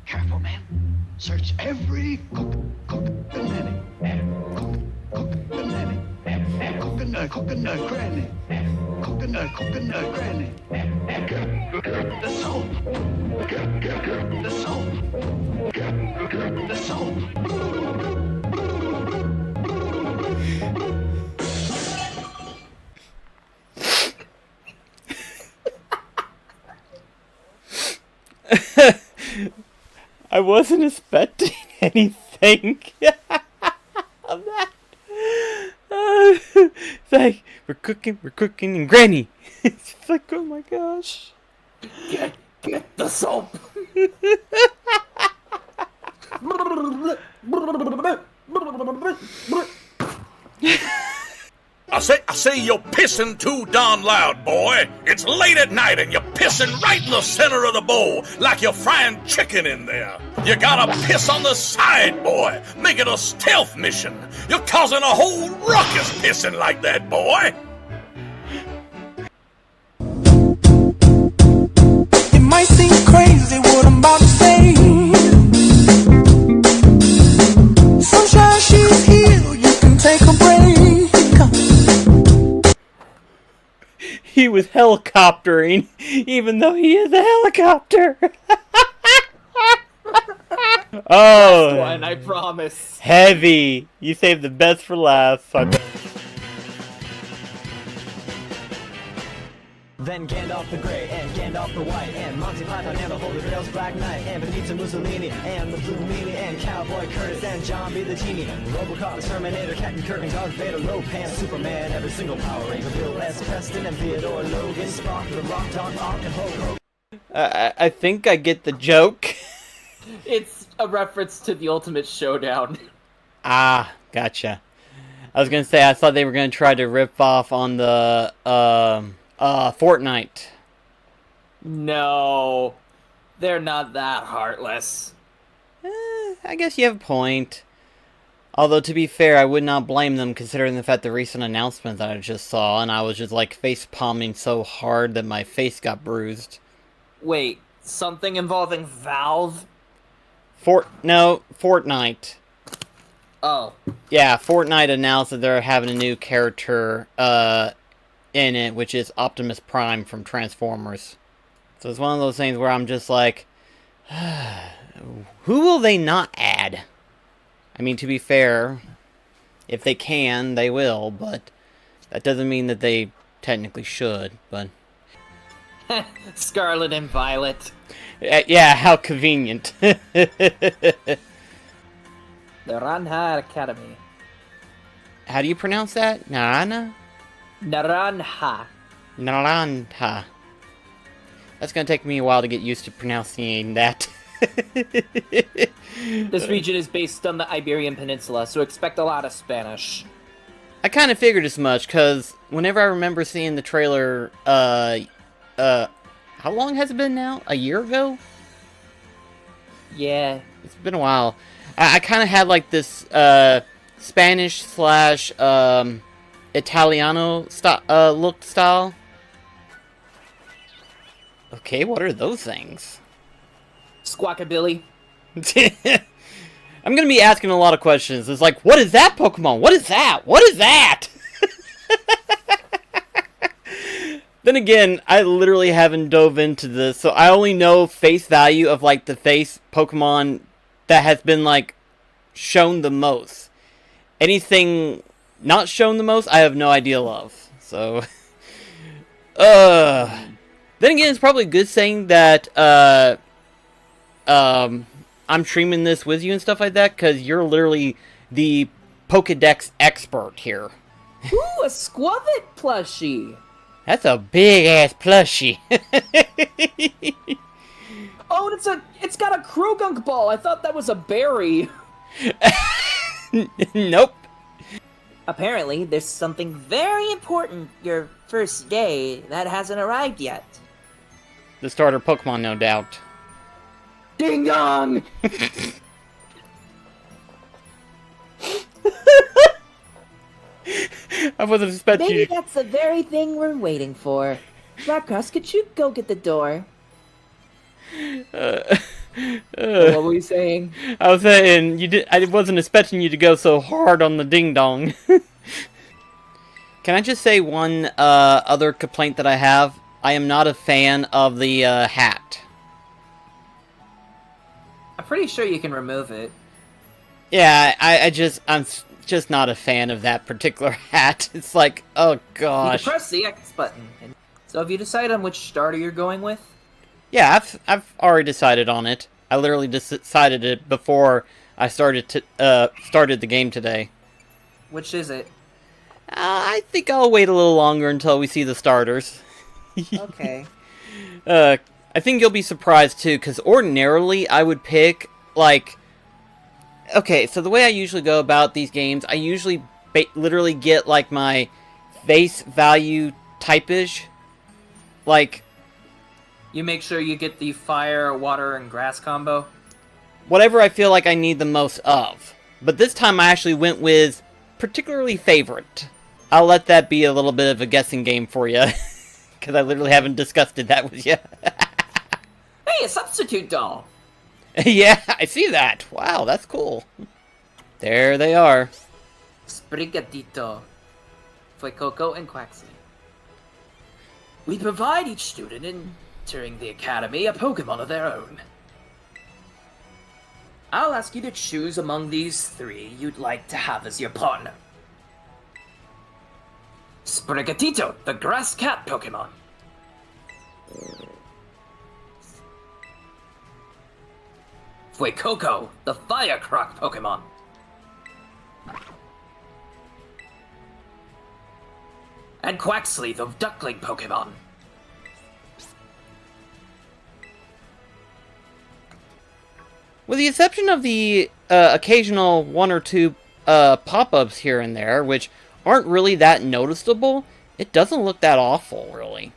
Careful, man. Search every coconut, coconut granny, coconut granny. The soap, the soap, the soap. I wasn't expecting anything of that. It's like, we're cooking, and Granny. It's like, oh my gosh. Get the soap. I say you're pissing too darn loud, boy. It's late at night and you're pissing right in the center of the bowl, like you're frying chicken in there. You gotta piss on the side, boy. Make it a stealth mission. You're causing a whole ruckus pissing like that, boy. It might seem crazy what I'm about to say. Sunshine, she's here. You can take a break. He was helicoptering, even though he is a helicopter. Oh, One, I promise. heavy. You saved the best for last. Then Gandalf the Grey, and Gandalf the White, and Monty Python, and the Holy Grail's Black Knight, and Benito Mussolini, and the Blue Meanie, and Cowboy Curtis, and John B. the Genie, Robocop, the Terminator, Captain Kirk, and Darth Vader, Lopan, Superman, every single Power Ranger, Bill S. Preston, and Theodore Logan, Spock, the Rock, Doc Ock, and Hulk Hogan. I think I get the joke. It's a reference to the Ultimate Showdown. Ah, gotcha. I was gonna say, I thought they were gonna try to rip off on the, Fortnite. No, they're not that heartless. I guess you have a point. Although, to be fair, I would not blame them considering the fact the recent announcement that I just saw, and I was just, like, face-palming so hard that my face got bruised. Wait, something involving Valve? No, Fortnite. Oh. Yeah, Fortnite announced that they're having a new character, in it, which is Optimus Prime from Transformers. So it's one of those things where I'm just like, who will they not add? I mean, to be fair, if they can, they will, but that doesn't mean that they technically should, but... Scarlet and Violet. Yeah, how convenient. The Ranha Academy. How do you pronounce that? Narana? Naranha. Naranja. That's gonna take me a while to get used to pronouncing that. This region is based on the Iberian Peninsula, so expect a lot of Spanish. I kind of figured as much, because whenever I remember seeing the trailer, how long has it been now? A year ago? Yeah. It's been a while. I kind of had, like, this, Spanish slash, Italiano look style. Okay, what are those things? Squawkabilly. I'm gonna be asking a lot of questions. It's like, what is that Pokemon? What is that? What is that? Then again, I literally haven't dove into this, so I only know face value of, like, the face Pokemon that has been, like, shown the most. Anything not shown the most, I have no idea of. So, then again, it's probably a good saying that, I'm streaming this with you and stuff like that, because you're literally the Pokedex expert here. Ooh, a Squavit plushie. That's a big-ass plushie. Oh, and it's got a Krogunk ball. I thought that was a berry. Nope. Apparently, there's something very important your first day that hasn't arrived yet. The starter Pokemon, no doubt. Ding dong! I wasn't expecting Maybe you. that's the very thing we're waiting for. BlackCross, could you go get the door? What you saying? I was saying I wasn't expecting you to go so hard on the ding dong. Can I just say one other complaint that I have? I am not a fan of the hat. I'm pretty sure you can remove it. Yeah, I'm just not a fan of that particular hat. It's like, oh You gosh. can press the X button. So have you decided on which starter you're going with? Yeah, I've already decided on it. I literally decided it before I started the game today. Which is it? I think I'll wait a little longer until we see the starters. Okay. I think you'll be surprised too, because ordinarily I would pick, like... Okay, so the way I usually go about these games, I usually literally get, like, my face value typage. Like... You make sure you get the fire, water, and grass combo? Whatever I feel like I need the most of. But this time I actually went with particularly favorite. I'll let that be a little bit of a guessing game for you. Because I literally haven't discussed that with you. Hey, a substitute doll! Yeah, I see that. Wow, that's cool. There they are. Sprigatito, Fuecoco, and Quaxley. We provide each student entering the academy a Pokemon of their own. I'll ask you to choose among these three you'd like to have as your partner. Sprigatito, the grass cat Pokemon. Fuecoco, the fire croc Pokemon. And Quaxley, the duckling Pokemon. With the exception of the occasional one or two pop-ups here and there, which aren't really that noticeable, it doesn't look that awful, really.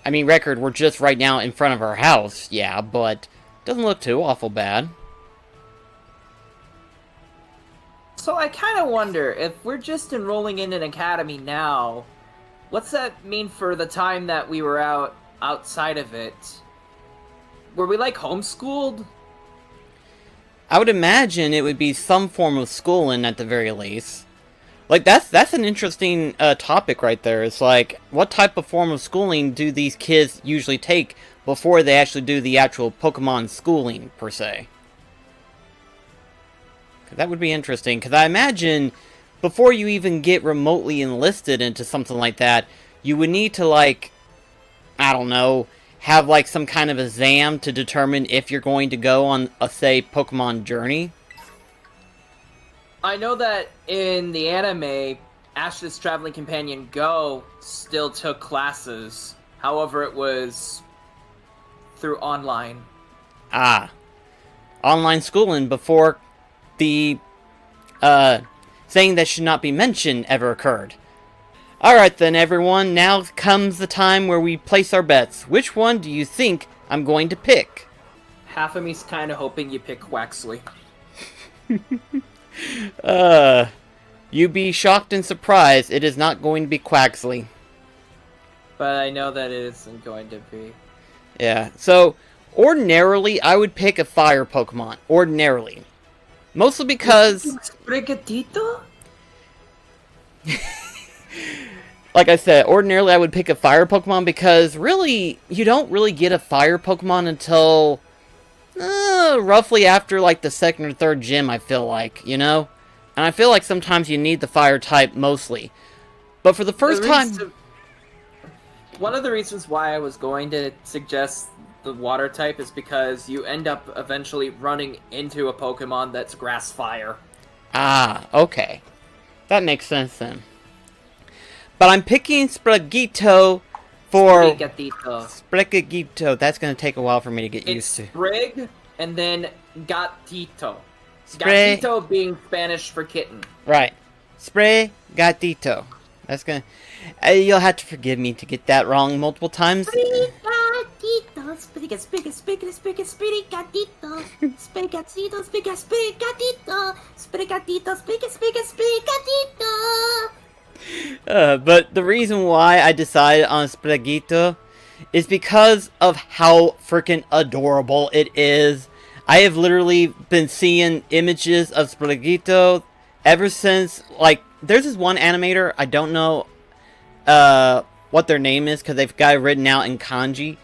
I mean, record, we're just right now in front of our house, yeah, but doesn't look too awful bad. So I kind of wonder, if we're just enrolling in an academy now, what's that mean for the time that we were outside of it? Were we, like, homeschooled? I would imagine it would be some form of schooling at the very least. Like, that's an interesting topic right there. It's like, what type of form of schooling do these kids usually take before they actually do the actual Pokemon schooling, per se? That would be interesting, because I imagine before you even get remotely enlisted into something like that, you would need to, like, I don't know, have, like, some kind of exam to determine if you're going to go on a, say, Pokemon journey. I know that in the anime, Ash's traveling companion Go still took classes. However, it was through online. Ah. Online schooling before the, saying that should not be mentioned ever occurred. Alright then, everyone, now comes the time where we place our bets. Which one do you think I'm going to pick? Half of me's kind of hoping you pick Quaxley. You be shocked and surprised, it is not going to be Quaxley. But I know that it isn't going to be. Yeah, so, ordinarily, I would pick a fire Pokemon. Ordinarily. Mostly because... Sprigatito? Like I said, ordinarily I would pick a fire Pokemon because, really, you don't really get a fire Pokemon until... roughly after, like, the second or third gym, I feel like, you know? And I feel like sometimes you need the fire type mostly. But for the first time... One of the reasons why I was going to suggest the water type is because you end up eventually running into a Pokemon that's grass fire. Ah, okay. That makes sense then. But I'm picking Sprigatito for... Sprigatito. That's going to take a while for me to get used to. It's Sprig, and then Gatito. Spray. Gatito being Spanish for kitten. Right. Sprigatito. That's going to... you'll have to forgive me to get that wrong multiple times. Sprigatito, sprigatito, sprigatito, sprigatito, sprigatito, sprigatito. But the reason why I decided on Sprigatito is because of how freaking adorable it is. I have literally been seeing images of Spraguito ever since, like, there's this one animator, I don't know what their name is, because they've got it written out in kanji,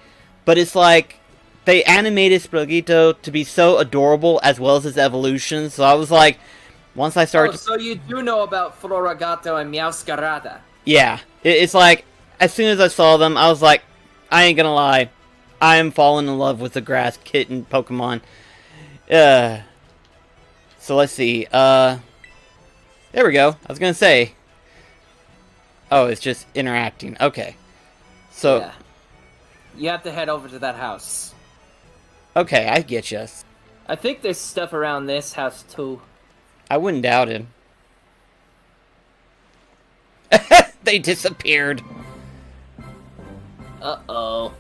but it's like, they animated Spraguito to be so adorable, as well as his evolution, so I was like, once I started... Oh, so you do know about Floragato and Meowscarada? Yeah, it's like, as soon as I saw them, I was like, I ain't gonna lie, I am falling in love with the grass kitten Pokemon. So let's see, there we go, I was gonna say. Oh, it's just interacting, okay. So, Yeah. You have to head over to that house. okay, I get you. I think there's stuff around this house, too. I wouldn't doubt it. They disappeared. Uh-oh.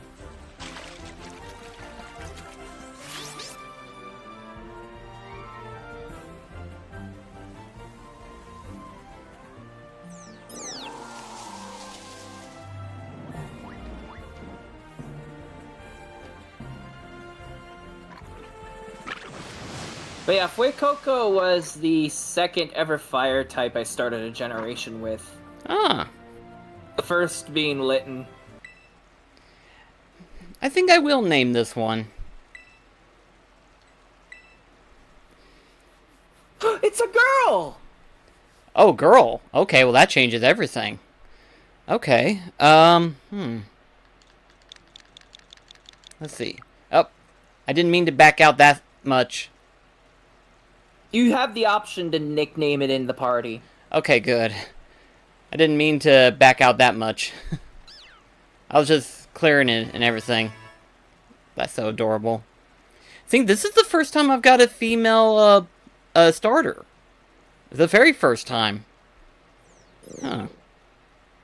But yeah, Fuecoco was the second ever fire type I started a generation with. Ah. The first being Litten. I think I will name this one. It's a girl! Oh, girl. Okay, well that changes everything. Okay, Let's see. Oh, I didn't mean to back out that much. You have the option to nickname it in the party. Okay, good. I didn't mean to back out that much. I was just clearing it and everything. That's so adorable. I think this is the first time I've got a female, starter. The very first time. Huh.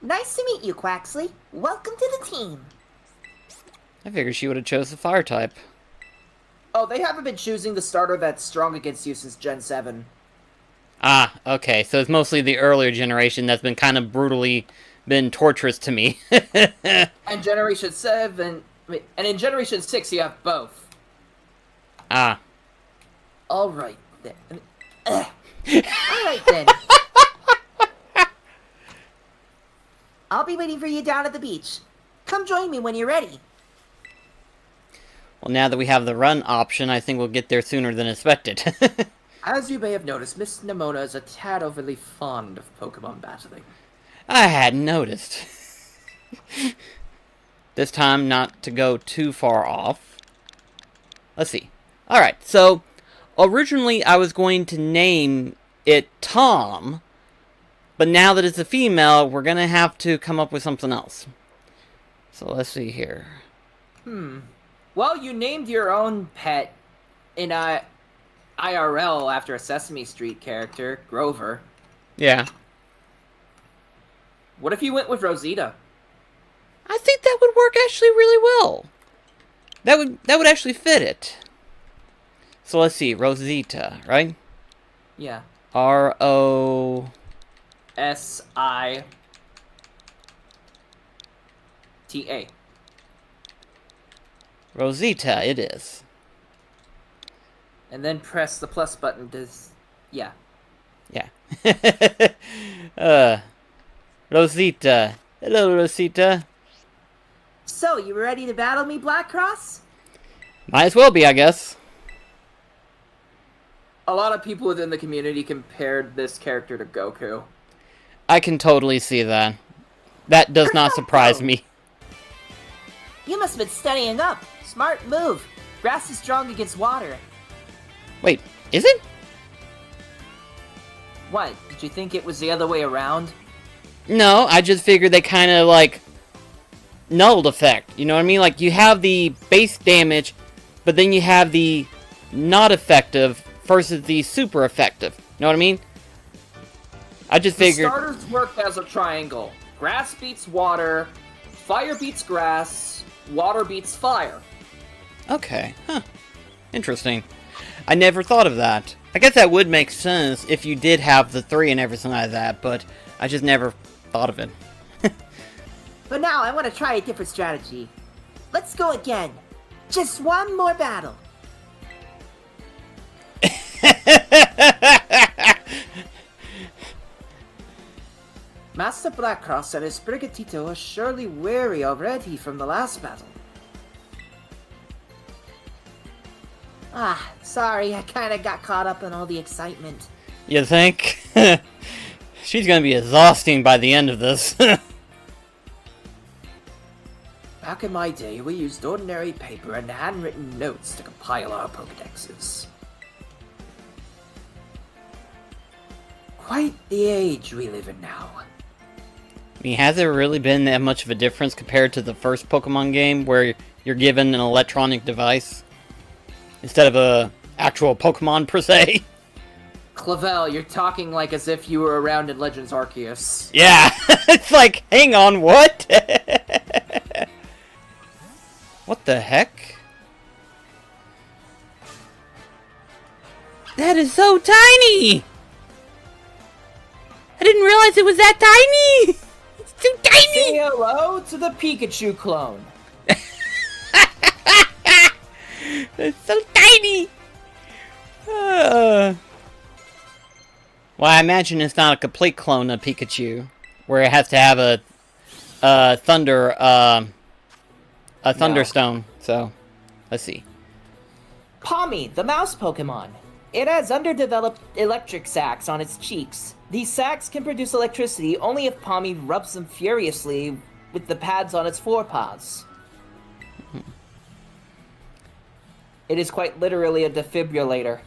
Nice to meet you, Quaxley. Welcome to the team. I figured she would have chose the fire type. Oh, they haven't been choosing the starter that's strong against you since Gen 7. Ah, okay, so it's mostly the earlier generation that's been kind of brutally been torturous to me. And Generation 7... And in Generation 6, you have both. Ah. Alright then. Alright then. I'll be waiting for you down at the beach. Come join me when you're ready. Well, now that we have the run option, I think we'll get there sooner than expected. As you may have noticed, Miss Nimona is a tad overly fond of Pokemon battling. I hadn't noticed. This time, not to go too far off. Let's see. Alright, so, originally I was going to name it Tom, but now that it's a female, we're gonna have to come up with something else. So, let's see here. Well, you named your own pet in IRL after a Sesame Street character, Grover. Yeah. What if you went with Rosita? I think that would work actually really well. That would actually fit it. So let's see, Rosita, right? Yeah. R-O... S-I-T-A. Rosita, it is. And then press the plus button to... Yeah. Yeah. Rosita. Hello, Rosita. So, you ready to battle me, BlackCross? Might as well be, I guess. A lot of people within the community compared this character to Goku. I can totally see that. That does not surprise me. You must have been studying up. Smart move. Grass is strong against water. Wait, is it? What? Did you think it was the other way around? No, I just figured they kind of, like, nulled effect. You know what I mean? Like, you have the base damage, but then you have the not effective versus the super effective. You know what I mean? I just figured... The starters work as a triangle. Grass beats water, fire beats grass, water beats fire. Okay, huh. Interesting. I never thought of that. I guess that would make sense if you did have the 3 and everything like that, but I just never thought of it. But now I want to try a different strategy. Let's go again. Just one more battle. Master BlackCross and his Brigatito are surely weary already from the last battle. Ah, sorry, I kinda got caught up in all the excitement. You think? She's gonna be exhausting by the end of this. Back in my day, we used ordinary paper and handwritten notes to compile our Pokedexes. Quite the age we live in now. I mean, has there really been that much of a difference compared to the first Pokemon game where you're given an electronic device instead of a actual Pokemon per se? Clavel, you're talking like as if you were around in Legends Arceus. Yeah, it's like, hang on, what? What the heck? That is so tiny! I didn't realize it was that tiny! It's too tiny! Say hello to the Pikachu clone. It's so tiny! Well, I imagine it's not a complete clone of Pikachu, where it has to have a Thunderstone. So, let's see. Pommy, the mouse Pokemon. It has underdeveloped electric sacs on its cheeks. These sacs can produce electricity only if Pommy rubs them furiously with the pads on its forepaws. It is quite literally a defibrillator.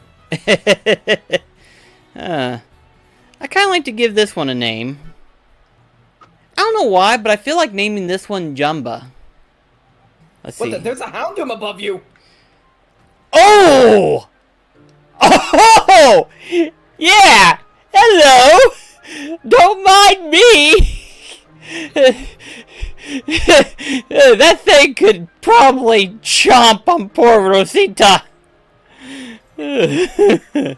I kind of like to give this one a name. I don't know why, but I feel like naming this one Jumba. Let's see. There's a Houndoom above you! Oh! Oh! Yeah! Hello! Don't mind me! That thing could probably chomp on poor Rosita. I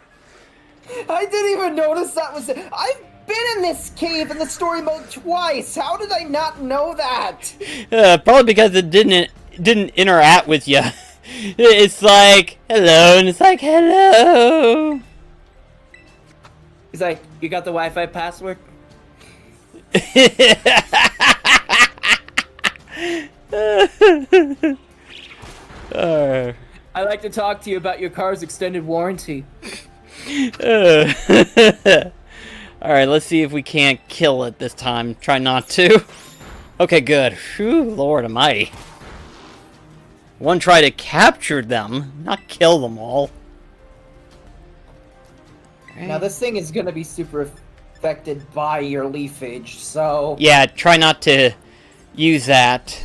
didn't even notice that was it. I've been in this cave in the story mode twice. How did I not know that? Probably because it didn't interact with you. It's like, hello, and it's like, hello. He's like, you got the Wi-Fi password? I like to talk to you about your car's extended warranty. Alright, let's see if we can't kill it this time. Try not to. Okay, good. Whew, Lord almighty. One try to capture them, not kill them all. Now this thing is gonna be super affected by your leafage, so... Yeah, try not to use that.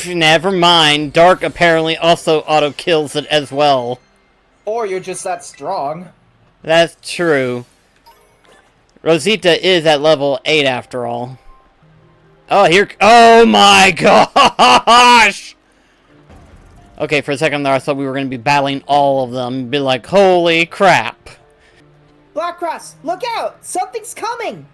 Never mind. Dark apparently also auto-kills it as well. Or you're just that strong. That's true. Rosita is at level 8 after all. Oh, here... Oh my gosh! Okay, for a second there I thought we were going to be battling all of them. Be like, holy crap. BlackCross, look out! Something's coming!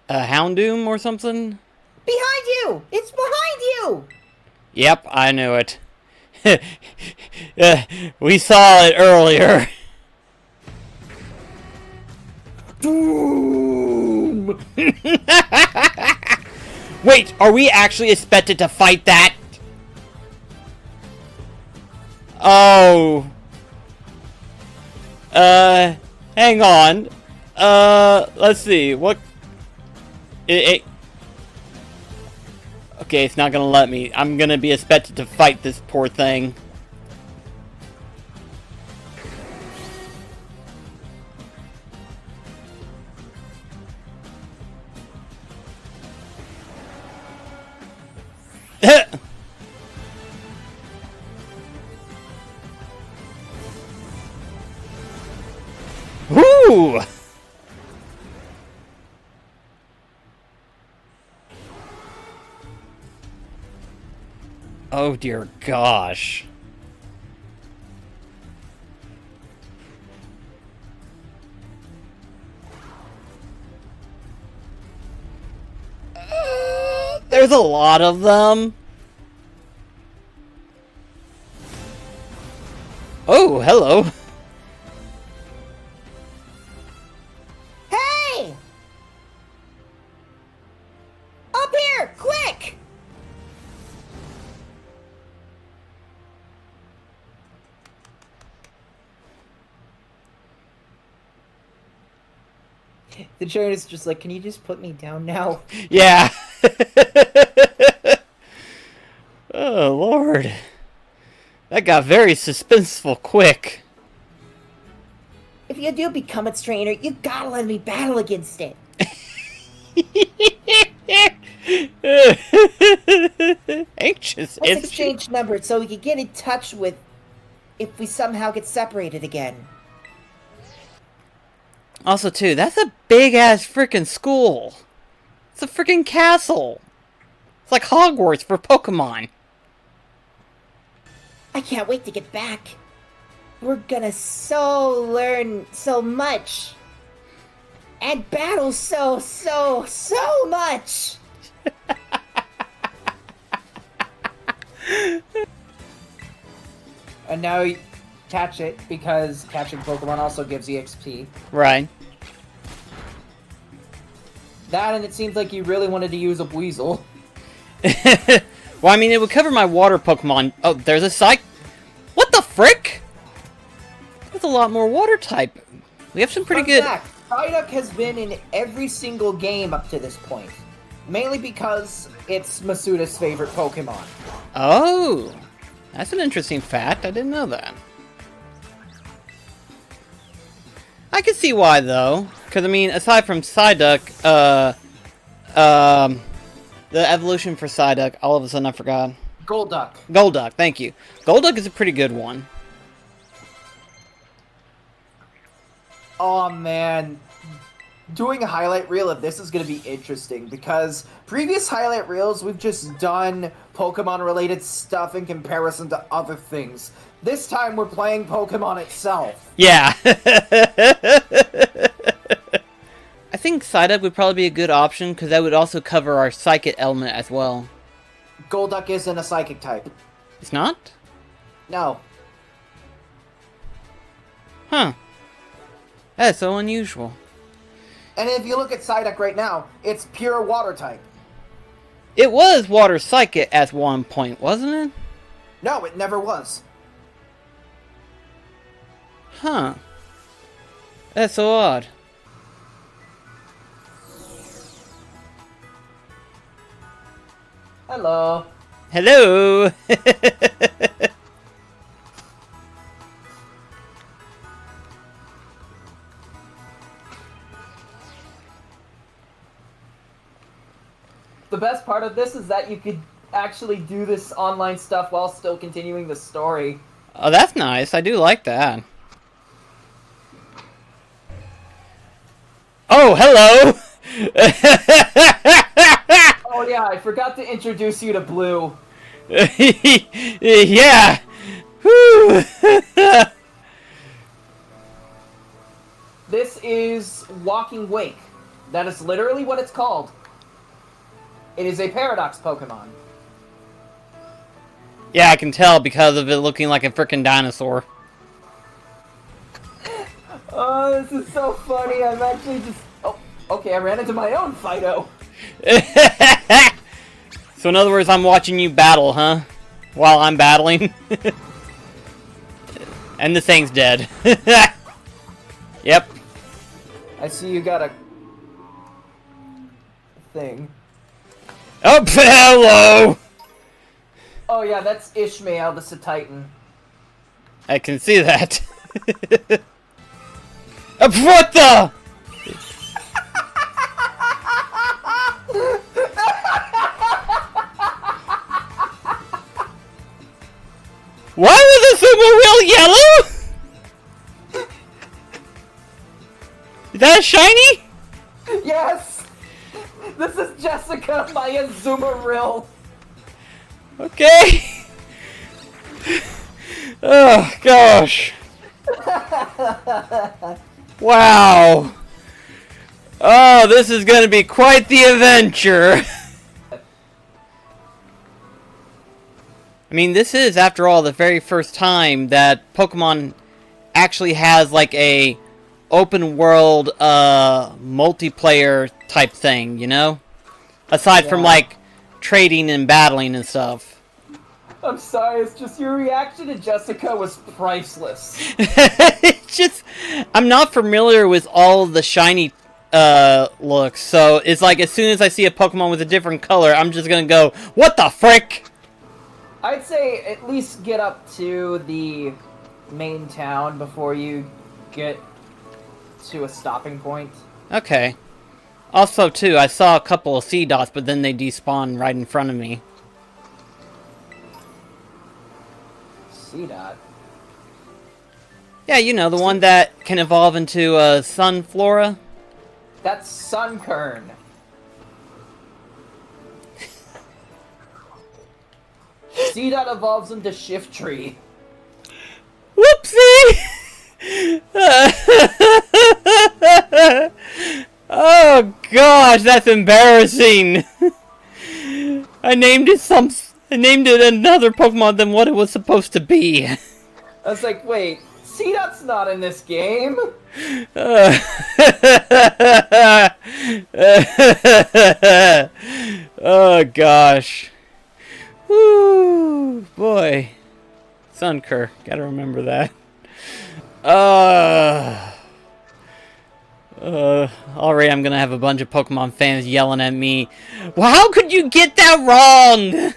A Houndoom or something? Behind you! It's behind you! Yep, I knew it. We saw it earlier. Boom! Wait, are we actually expected to fight that? Oh. Hang on. Let's see. What? Okay, it's not gonna let me. I'm gonna be expected to fight this poor thing. Woo! Oh dear gosh. There's a lot of them. Oh, hello. Hey! Up here, quick! The trainer is just like, can you just put me down now? Yeah. Oh, Lord. That got very suspenseful quick. If you do become its trainer, you gotta let me battle against it. Anxious. Let's exchange numbers so we can get in touch with if we somehow get separated again. Also, too, that's a big-ass freaking school. It's a freaking castle. It's like Hogwarts for Pokemon. I can't wait to get back. We're gonna learn so much. And battle so much. And now you catch it, because catching Pokemon also gives EXP. Right. That, and it seems like you really wanted to use a Weasel. Well, I mean, it would cover my water Pokemon. Oh, there's a Psych. What the frick? That's a lot more water type. We have some pretty good. Fact, Psyduck has been in every single game up to this point. Mainly because it's Masuda's favorite Pokemon. Oh, that's an interesting fact. I didn't know that. I can see why, though. Because, I mean, aside from Psyduck, the evolution for Psyduck, all of a sudden I forgot. Golduck. Golduck, thank you. Golduck is a pretty good one. Oh man, doing a highlight reel of this is going to be interesting, because previous highlight reels we've just done Pokemon related stuff in comparison to other things. This time we're playing Pokemon itself. Yeah. I think Psyduck would probably be a good option, because that would also cover our Psychic element as well. Golduck isn't a Psychic type. It's not? No. Huh. That's so unusual. And if you look at Psyduck right now, it's pure Water type. It was Water Psychic at one point, wasn't it? No, it never was. Huh. That's so odd. Hello. Hello! The best part of this is that you could actually do this online stuff while still continuing the story. Oh, that's nice. I do like that. Oh, hello! Oh yeah, I forgot to introduce you to Blue. Yeah! Whew. This is Walking Wake. That is literally what it's called. It is a Paradox Pokemon. Yeah, I can tell because of it looking like a frickin' dinosaur. Oh, this is so funny. I'm actually just... Oh, okay, I ran into my own Fido. So in other words, I'm watching you battle, huh? While I'm battling? And the thing's dead. Yep. I see you got a... thing. Oh, hello! Oh yeah, that's Ishmael, the Titan. I can see that. What the? Why was the sumo wheel yellow? Is that a shiny? Yes! This is Jessica, my Azumarill. Okay. Oh, gosh. Wow. Oh, this is going to be quite the adventure. I mean, this is, after all, the very first time that Pokemon actually has, like, a open world, multiplayer type thing, you know? Aside from, like, trading and battling and stuff. I'm sorry, it's just your reaction to Jessica was priceless. It's just, I'm not familiar with all the shiny looks, so it's like as soon as I see a Pokemon with a different color, I'm just gonna go, what the frick? I'd say at least get up to the main town before you get to a stopping point. Okay. Also, too, I saw a couple of Seedots, but then they despawned right in front of me. Seedot? Yeah, you know, the one that can evolve into Sunflora. That's Sunkern. Seedot evolves into Shiftry. Whoopsie! Oh gosh, that's embarrassing. I named it another Pokemon than what it was supposed to be. I was like, wait, Seedot's not in this game. Oh gosh. Woo, boy. Sunkern, gotta remember that. Already I'm gonna have a bunch of Pokemon fans yelling at me. Well, how could you get that wrong?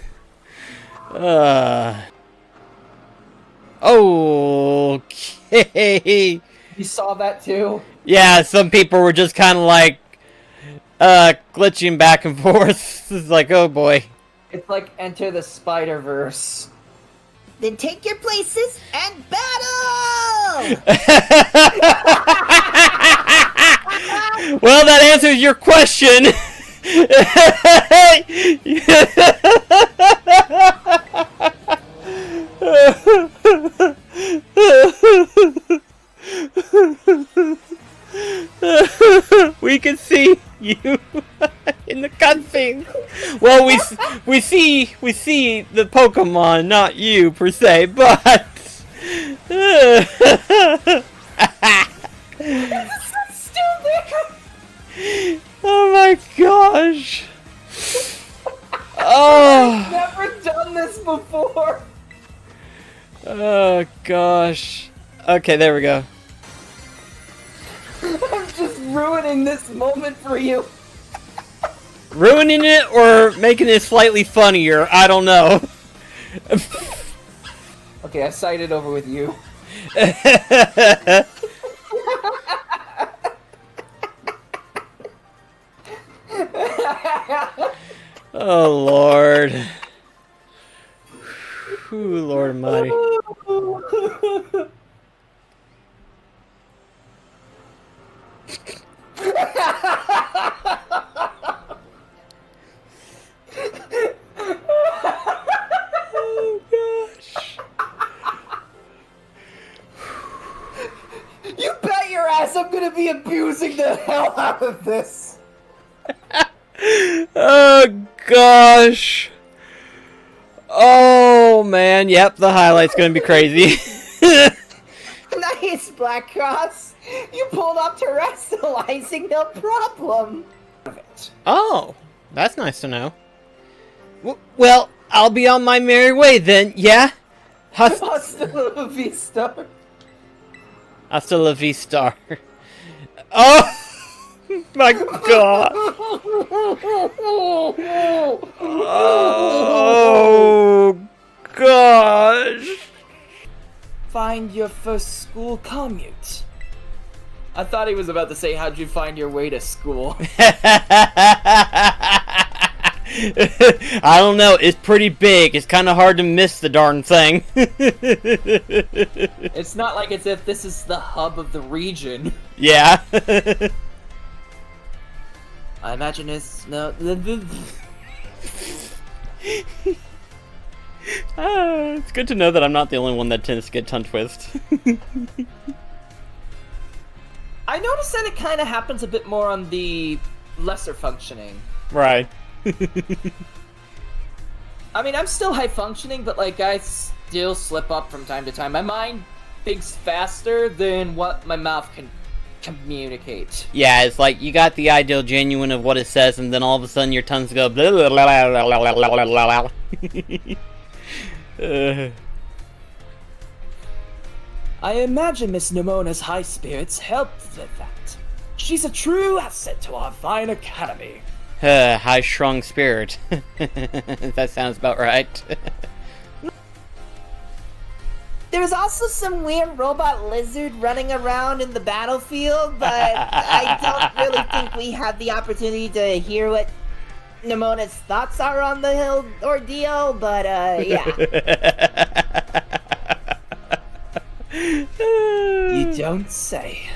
Okay. You saw that too? Yeah, some people were just kind of like, glitching back and forth. It's like, oh boy. It's like Enter the Spider-Verse. Then take your places and battle! Well, that answers your question. We can see you in the cutscene. Well, we see the Pokemon, not you per se, but oh my gosh. Oh. I've never done this before. Oh gosh. Okay, there we go. I'm just ruining this moment for you. Ruining it or making it slightly funnier? I don't know. Okay, I sided over with you. Oh Lord. Ooh, Lord Almighty. Oh gosh. You bet your ass I'm gonna be abusing the hell out of this. Oh gosh. Oh man, yep, the highlight's gonna be crazy. Nice, BlackCross! You pulled off terrestrializing, no problem! Oh, that's nice to know. Well, I'll be on my merry way then, yeah? Hasta la vista. Hasta la vista. Oh my god. Oh gosh. Find your first school commute. I thought he was about to say, how'd you find your way to school? I don't know, it's pretty big. It's kind of hard to miss the darn thing. It's not like as if this is the hub of the region. Yeah. I imagine it's no. It's good to know that I'm not the only one that tends to get tongue twist. I noticed that it kind of happens a bit more on the lesser functioning. Right. I mean, I'm still high functioning, but like I still slip up from time to time. My mind thinks faster than what my mouth can communicate. Yeah, it's like you got the ideal genuine of what it says, and then all of a sudden your tongues go blah, blah, blah, blah, blah, blah, blah, blah, blah. I imagine Miss Nemona's high spirits helped with that. She's a true asset to our fine academy. High-strung spirit. That sounds about right. There was also some weird robot lizard running around in the battlefield, but I don't really think we had the opportunity to hear what Nemona's thoughts are on the whole ordeal, but yeah. You don't say.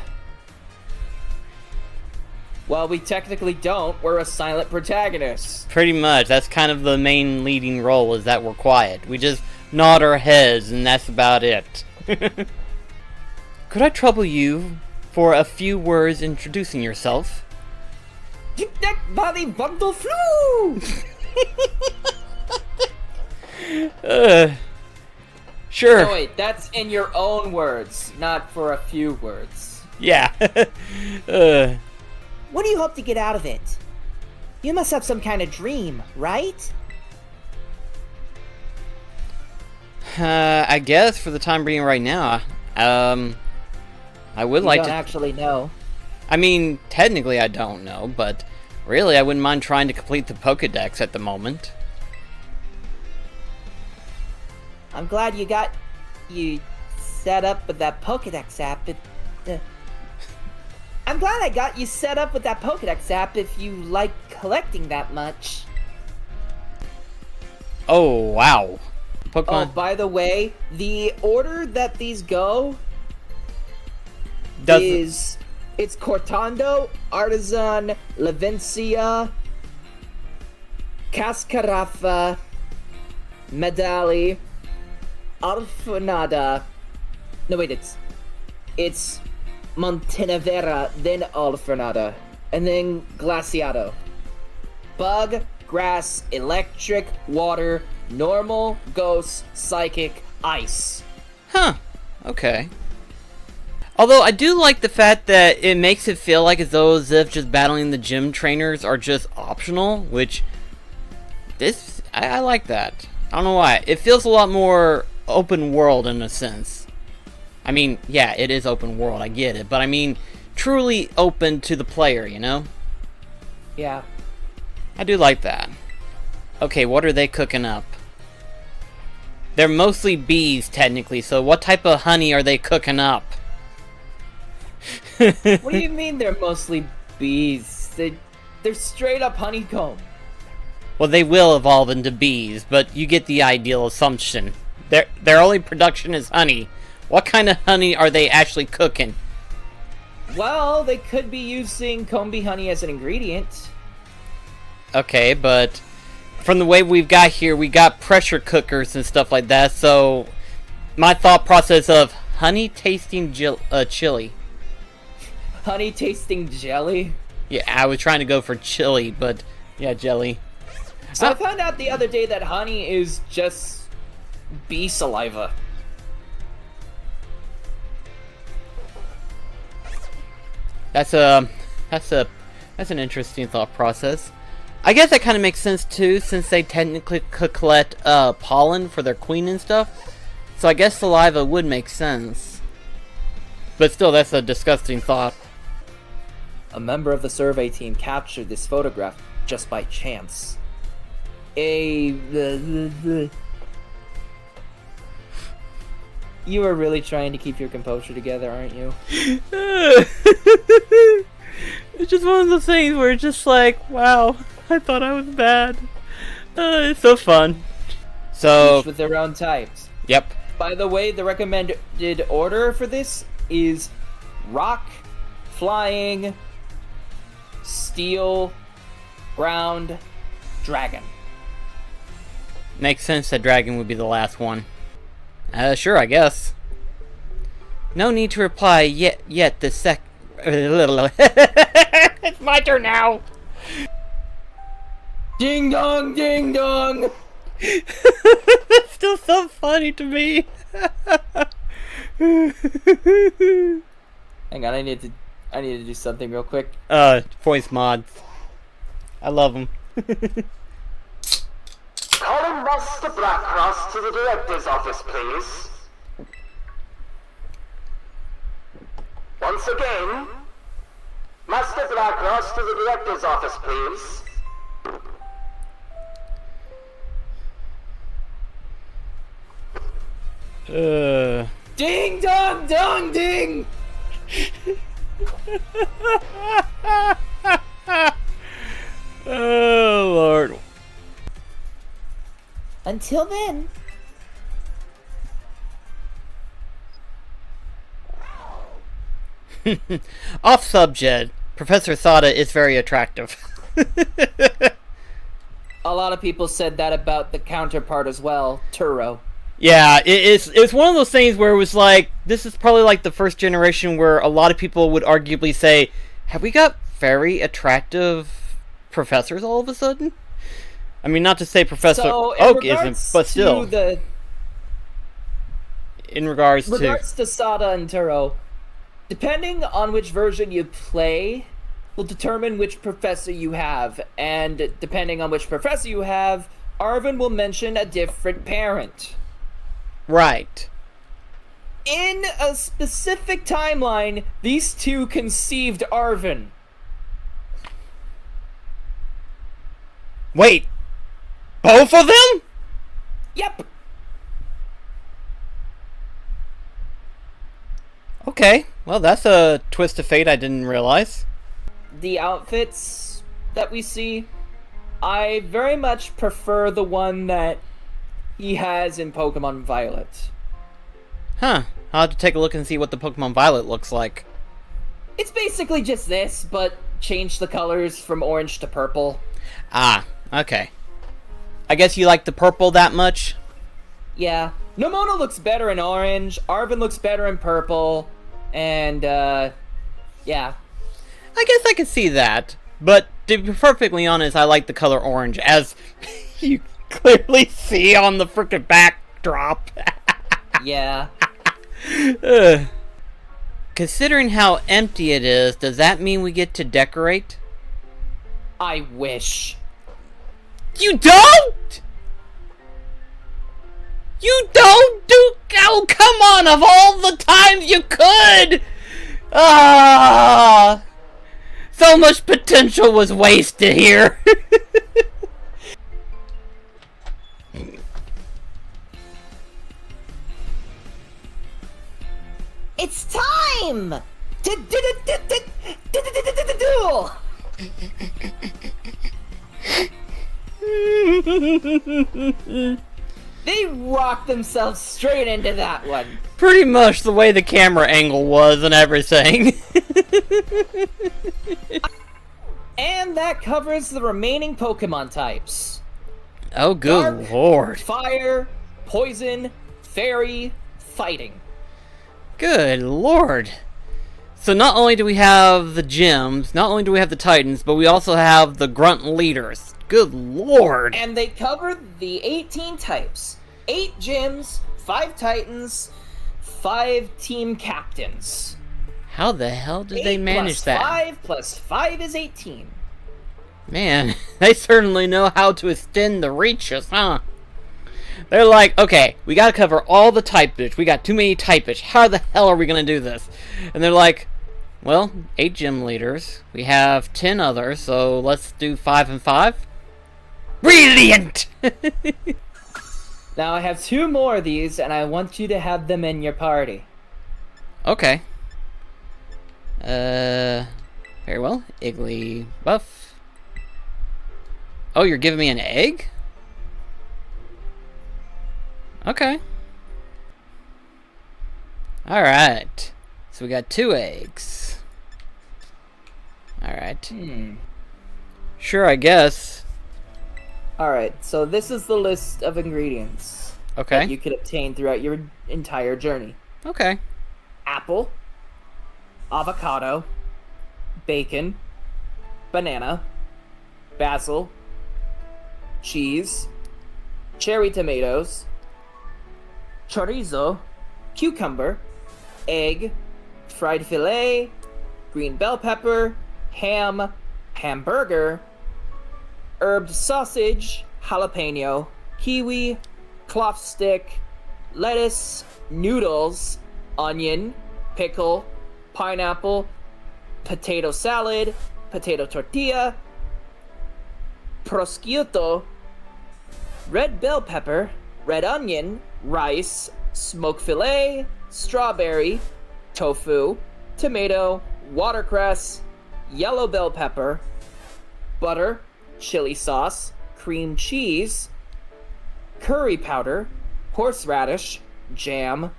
Well, we technically don't. We're a silent protagonist. Pretty much. That's kind of the main leading role, is that we're quiet. We just nod our heads, and that's about it. Could I trouble you for a few words introducing yourself? That body bundle flew! Sure. No, wait, that's in your own words, not for a few words. Yeah. What do you hope to get out of it? You must have some kind of dream, right? I guess for the time being right now, I would like to... You don't actually know. I mean, technically I don't know, but really I wouldn't mind trying to complete the Pokedex at the moment. I'm glad you got you set up with that Pokedex app. I'm glad I got you set up with that Pokedex app if you like collecting that much. Oh, wow. Oh, Pokemon by the way, the order that these go doesn't... is... It's Cortando, Artisan, Levencia, Cascarafa, Medali, Alfanada. No, wait, it's Montenevera, then Alfanada, and then Glaciado. Bug, grass, electric, water, normal, ghost, psychic, ice. Huh. Okay. Although I do like the fact that it makes it feel like as if just battling the gym trainers are just optional, which I like that. I don't know why. It feels a lot more open world in a sense. I mean, yeah, it is open world, I get it, but I mean truly open to the player, you know? Yeah. I do like that. Okay, what are they cooking up? They're mostly bees, technically, so what type of honey are they cooking up? What do you mean they're mostly bees? They're straight up honeycomb. Well, they will evolve into bees, but you get the ideal assumption. Their only production is honey. What kind of honey are they actually cooking? Well, they could be using comb bee honey as an ingredient. Okay, but from the way we've got here, we got pressure cookers and stuff like that, so my thought process of honey tasting chili. Honey tasting jelly? Yeah, I was trying to go for chili, but yeah, jelly. So I found out the other day that honey is just bee saliva. That's an interesting thought process. I guess that kind of makes sense too, since they technically collect pollen for their queen and stuff. So I guess saliva would make sense. But still, that's a disgusting thought. A member of the survey team captured this photograph just by chance. You are really trying to keep your composure together, aren't you? It's just one of those things where it's just like, wow, I thought I was bad. It's so fun. So, Each with their own types. Yep. By the way, the recommended order for this is rock, flying, steel, ground, dragon. Makes sense that dragon would be the last one. Sure, I guess. No need to reply yet the sec... It's my turn now! Ding dong, ding dong! It's still so funny to me. Hang on, I need to do something real quick. Voice mods. I love them. Calling Master BlackCross to the director's office, please. Once again, Master BlackCross to the director's office, please. Ding dong dong ding! Oh, Lord. Until then. Off subject. Professor Sada is very attractive. A lot of people said that about the counterpart as well, Turo. Yeah, it's one of those things where it was like, this is probably like the first generation where a lot of people would arguably say, have we got very attractive professors all of a sudden? I mean, not to say Professor Oak isn't, but still. In regards to Sada and Turo, depending on which version you play, will determine which professor you have, and depending on which professor you have, Arvin will mention a different parent. Right. In a specific timeline, these two conceived Arvin. Wait, both of them? Yep. Okay, well, that's a twist of fate I didn't realize. The outfits that we see, I very much prefer the one that he has in Pokemon Violet. Huh. I'll have to take a look and see what the Pokemon Violet looks like. It's basically just this, but change the colors from orange to purple. Ah, okay. I guess you like the purple that much? Yeah. Nomona looks better in orange, Arvin looks better in purple, and, yeah. I guess I can see that. But to be perfectly honest, I like the color orange, as you clearly see on the frickin' backdrop. Yeah. Considering how empty it is, does that mean we get to decorate? I wish. You don't?! You don't do... Oh, come on, of all the times you could! Ah! So much potential was wasted here. It's time to duel. They rocked themselves straight into that one. Pretty much the way the camera angle was and everything. And that covers the remaining Pokemon types. Oh, good Dark, lord. Fire, Poison, Fairy, Fighting. Good lord. So not only do we have the gyms, not only do we have the Titans, but we also have the Grunt Leaders. Good lord. And they covered the 18 types. 8 gyms, 5 Titans, 5 team captains. How the hell did they manage that? 5 plus 5 is 18. Man, they certainly know how to extend the reaches, huh? They're like, okay, we gotta cover all the typage. We got too many typage. How the hell are we gonna do this? And they're like, well, 8 gym leaders. We have 10 others, so let's do 5 and 5. Brilliant! Now I have 2 more of these, and I want you to have them in your party. Okay. Very well. Iggly buff. Oh, you're giving me an egg? Okay. Alright. So we got 2 eggs. Alright. Sure, I guess. Alright, so this is the list of ingredients Okay. that you could obtain throughout your entire journey. Okay. Apple, avocado, bacon, banana, basil, cheese, cherry tomatoes, chorizo, cucumber, egg, fried filet, green bell pepper, ham, hamburger, herbed sausage, jalapeno, kiwi, cloth stick, lettuce, noodles, onion, pickle, pineapple, potato salad, potato tortilla, prosciutto, red bell pepper, red onion, rice, smoked filet, strawberry, tofu, tomato, watercress, yellow bell pepper, butter, chili sauce, cream cheese, curry powder, horseradish, jam,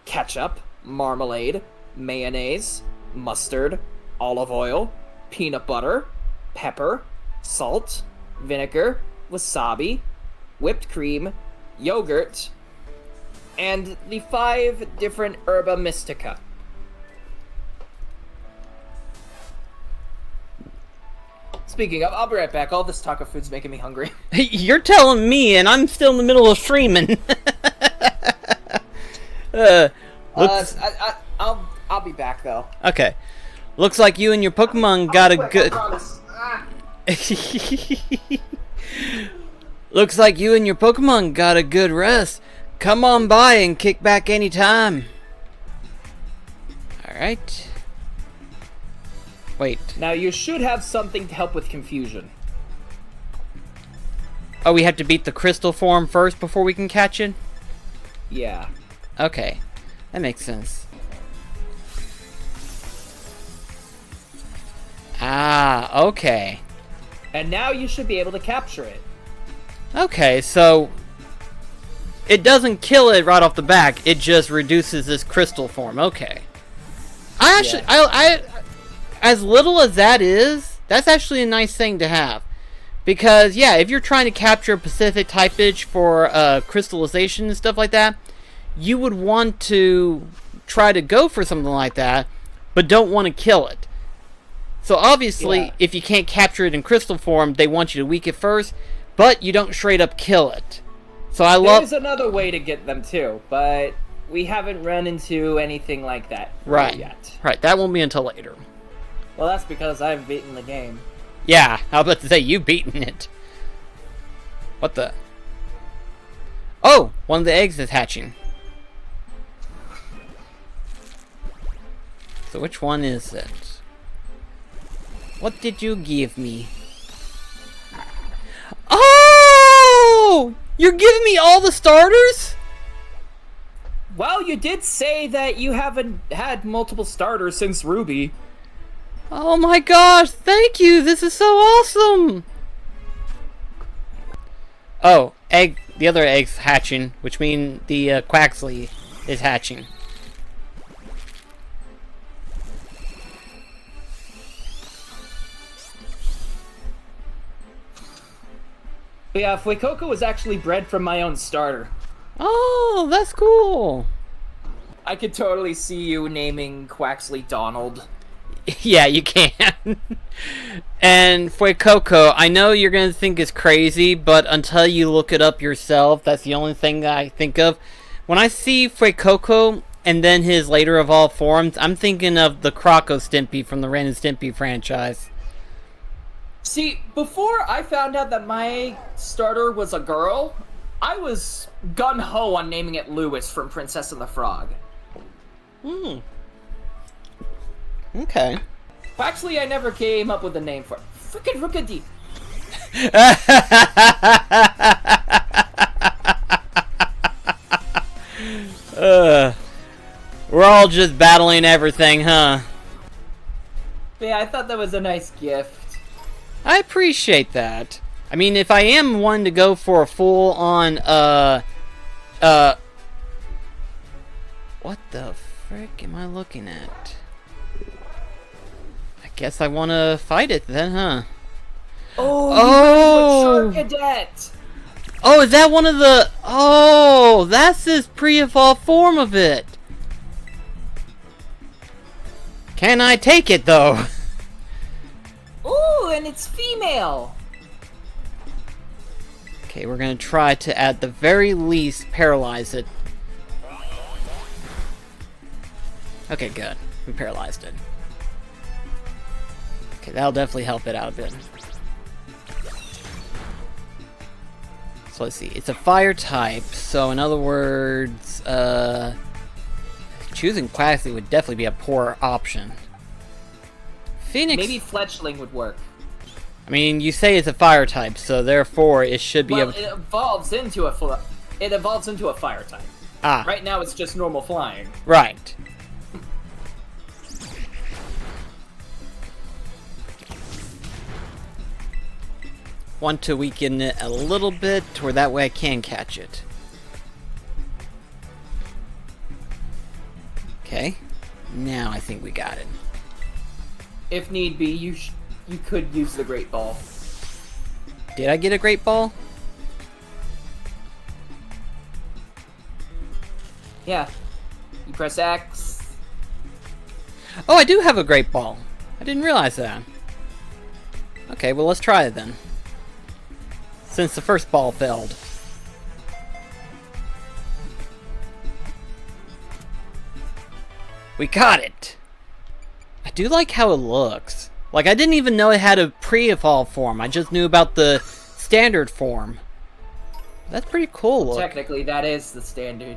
ketchup, marmalade, mayonnaise, mustard, olive oil, peanut butter, pepper, salt, vinegar, wasabi, whipped cream, yogurt, and the 5 different herba mystica. Speaking of, I'll be right back. All this talk of food's making me hungry. You're telling me, and I'm still in the middle of streaming. I'll be back though. Okay. Looks like you and your Pokemon got a good... Looks like you and your Pokemon got a good rest. Come on by and kick back anytime. Alright. Wait. Now you should have something to help with confusion. Oh, we have to beat the crystal form first before we can catch it? Yeah. Okay. That makes sense. Ah, okay. And now you should be able to capture it. Okay, so it doesn't kill it right off the back. It just reduces this crystal form. Okay. I actually, I as little as that is, that's actually a nice thing to have. Because, yeah, if you're trying to capture a specific typage for crystallization and stuff like that, you would want to try to go for something like that, but don't want to kill it. So obviously, if you can't capture it in crystal form, they want you to weak it first, but you don't straight up kill it. So There's another way to get them too, but we haven't run into anything like that yet. Right, that won't be until later. Well, that's because I've beaten the game. Yeah, I was about to say, you've beaten it. What the? Oh, one of the eggs is hatching. So which one is it? What did you give me? Oh! You're giving me all the starters? Well, you did say that you haven't had multiple starters since Ruby. Oh my gosh, thank you! This is so awesome! Oh, egg. The other egg's hatching, which means the Quaxley is hatching. But yeah, Fuecoco was actually bred from my own starter. Oh, that's cool! I could totally see you naming Quaxley Donald. Yeah, you can. And Fuecoco, I know you're going to think it's crazy, but until you look it up yourself, that's the only thing that I think of. When I see Fuecoco and then his later evolved forms, I'm thinking of the Croco Stimpy from the Ren and Stimpy franchise. See, before I found out that my starter was a girl, I was gun-ho on naming it Lewis from Princess and the Frog. Okay. Actually, I never came up with a name for it. Frickin' Rookadee. We're all just battling everything, huh? But yeah, I thought that was a nice gift. I appreciate that. I mean, if I am one to go for a full-on, what the frick am I looking at? I guess I want to fight it then, huh? Oh! Shark Cadet! Oh, is that one of the... Oh, that's this pre-evolved form of it. Can I take it, though? Ooh, and it's female! Okay, we're gonna try to, at the very least, paralyze it. Okay, good. We paralyzed it. Okay, that'll definitely help it out a bit. So let's see. It's a fire type, so in other words, choosing Quaxley would definitely be a poor option. Phoenix... Maybe Fletchling would work. I mean, you say it's a fire type, so therefore it should be Well, it evolves into a fire type. Ah. Right now it's just normal flying. Right. Want to weaken it a little bit, or that way I can catch it. Okay. Now I think we got it. If need be, you could use the Great Ball. Did I get a Great Ball? Yeah. You press X. Oh, I do have a Great Ball. I didn't realize that. Okay, well let's try it then. Since the first ball failed. We got it! I do like how it looks. Like, I didn't even know it had a pre-evolve form. I just knew about the standard form. That's pretty cool look. Technically, that is the standard.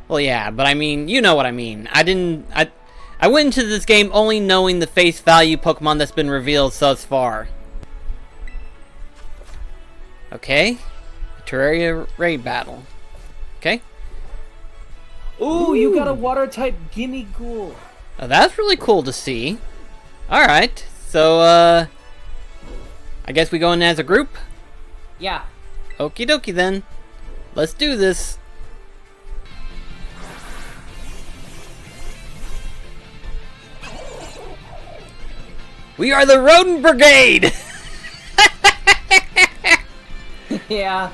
Well, yeah, but I mean, you know what I mean. I went into this game only knowing the face value Pokemon that's been revealed thus far. Okay. Terraria raid battle. Okay. Ooh, you got a water type Gimme Ghoul. Oh, that's really cool to see. Alright, so, I guess we go in as a group? Yeah. Okie dokie then. Let's do this. We are the Rodent Brigade! Yeah.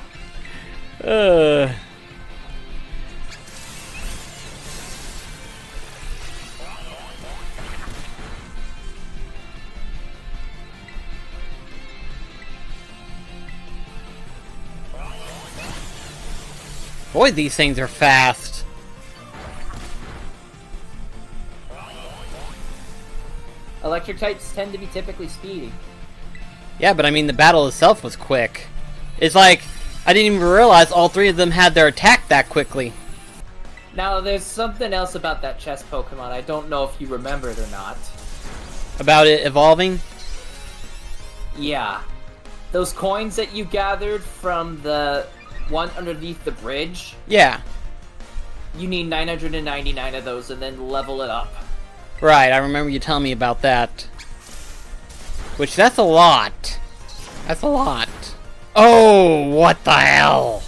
Boy, these things are fast. Electric types tend to be typically speedy. Yeah, but I mean, the battle itself was quick. It's like, I didn't even realize all three of them had their attack that quickly. Now, there's something else about that chess Pokemon. I don't know if you remember it or not. About it evolving? Yeah. Those coins that you gathered from the one underneath the bridge, Yeah. you need 999 of those and then level it up. Right, I remember you telling me about that. Which, that's a lot. That's a lot. Oh, what the hell?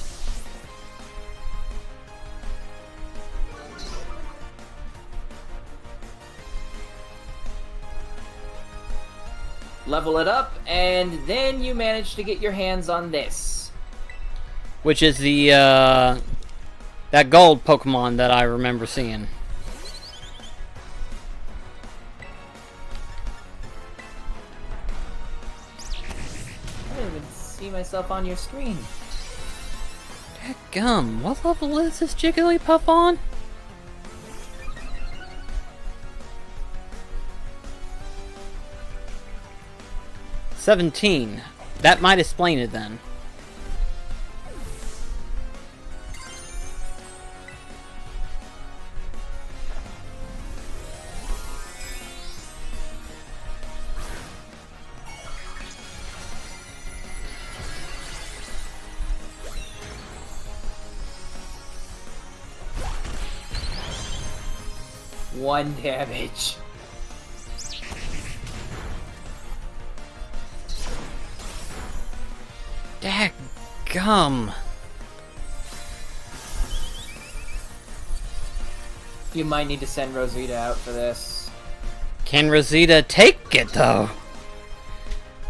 Level it up, and then you manage to get your hands on this. Which is the, that gold Pokemon that I remember seeing. I don't even see myself on your screen. Gum, what level is this Jigglypuff on? $17. That might explain it then. One damage. Gum. You might need to send Rosita out for this. Can Rosita take it, though?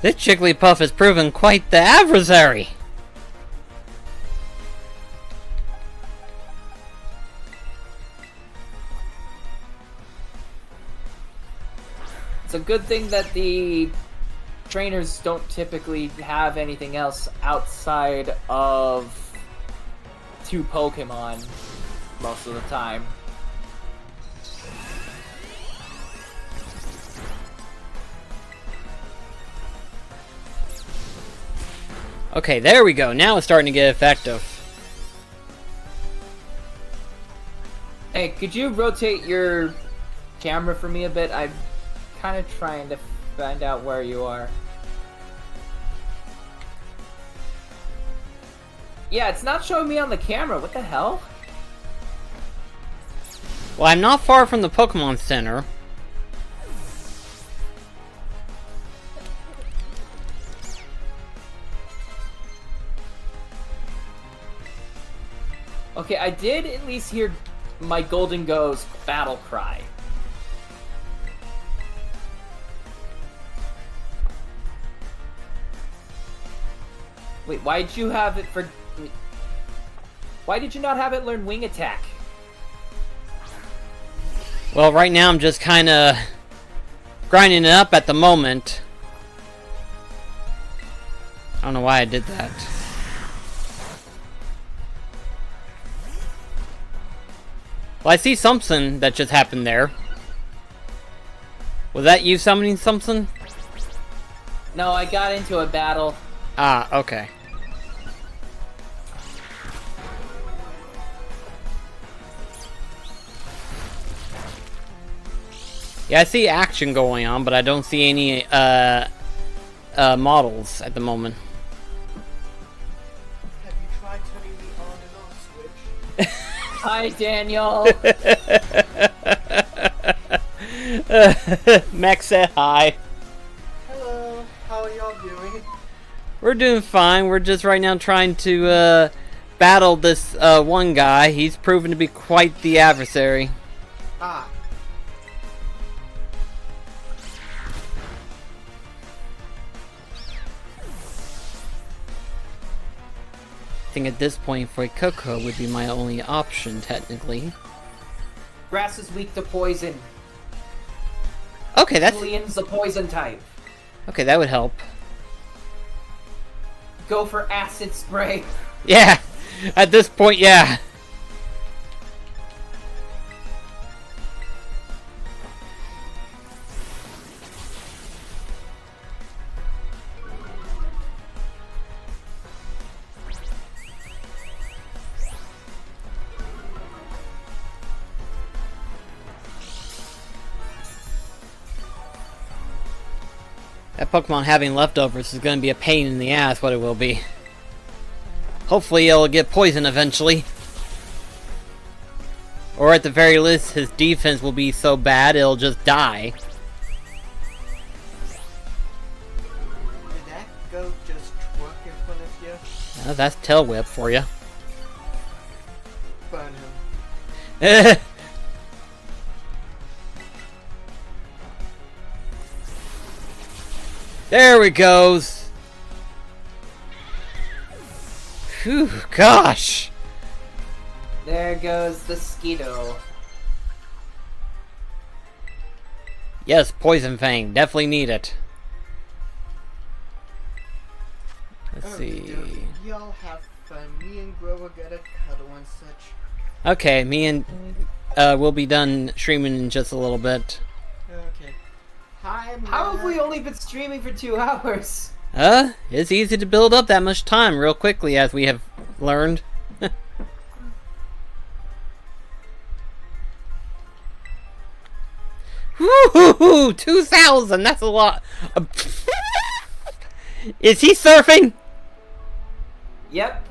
This Jigglypuff has proven quite the adversary. It's a good thing that the trainers don't typically have anything else outside of 2 Pokemon most of the time. Okay, there we go. Now it's starting to get effective. Hey, could you rotate your camera for me a bit? I'm kind of trying to find out where you are. Yeah, it's not showing me on the camera. What the hell? Well, I'm not far from the Pokemon Center. Okay, I did at least hear my Golden Go's battle cry. Wait, why did you have it for... Why did you not have it learn Wing Attack? Well, right now I'm just kind of grinding it up at the moment. I don't know why I did that. Well, I see something that just happened there. Was that you summoning something? No, I got into a battle. Ah, okay. Yeah, I see action going on, but I don't see any models at the moment. Have you tried turning the on and off switch? Hi, Daniel. Max said hi. Hello, how are y'all doing? We're doing fine. We're just right now trying to battle this one guy. He's proven to be quite the adversary. Ah. I think at this point, for Coco would be my only option, technically. Grass is weak to poison. Okay, that's... Julian's the poison type. Okay, that would help. Go for acid spray. Yeah! At this point, yeah. That Pokemon having leftovers is going to be a pain in the ass, what it will be. Hopefully it'll get poisoned eventually. Or at the very least, his defense will be so bad it'll just die. Did that goat just twerk in front of you? That's Tail Whip for you. Burn him. There we goes. Phew, gosh. There goes the Skeeto. Yes, Poison Fang. Definitely need it. Let's see. Y'all have fun. Me and Grover got a cuddle and such. Okay, me and we'll be done streaming in just a little bit. Okay. Hi, How have we only been streaming for 2 hours? It's easy to build up that much time real quickly, as we have learned. Woo-hoo-hoo! 2,000! That's a lot! Is he surfing? Yep.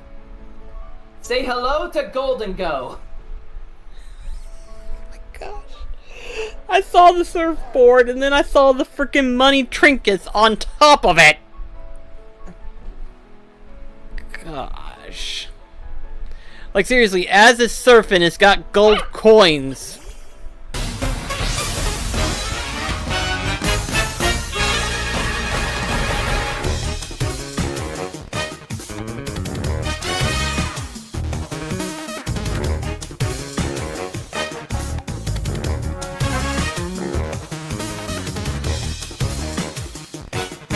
Say hello to Golden Go. Gosh. I saw the surfboard and then I saw the freaking money trinkets on top of it. Gosh. Like seriously, as it's surfing, it's got gold coins.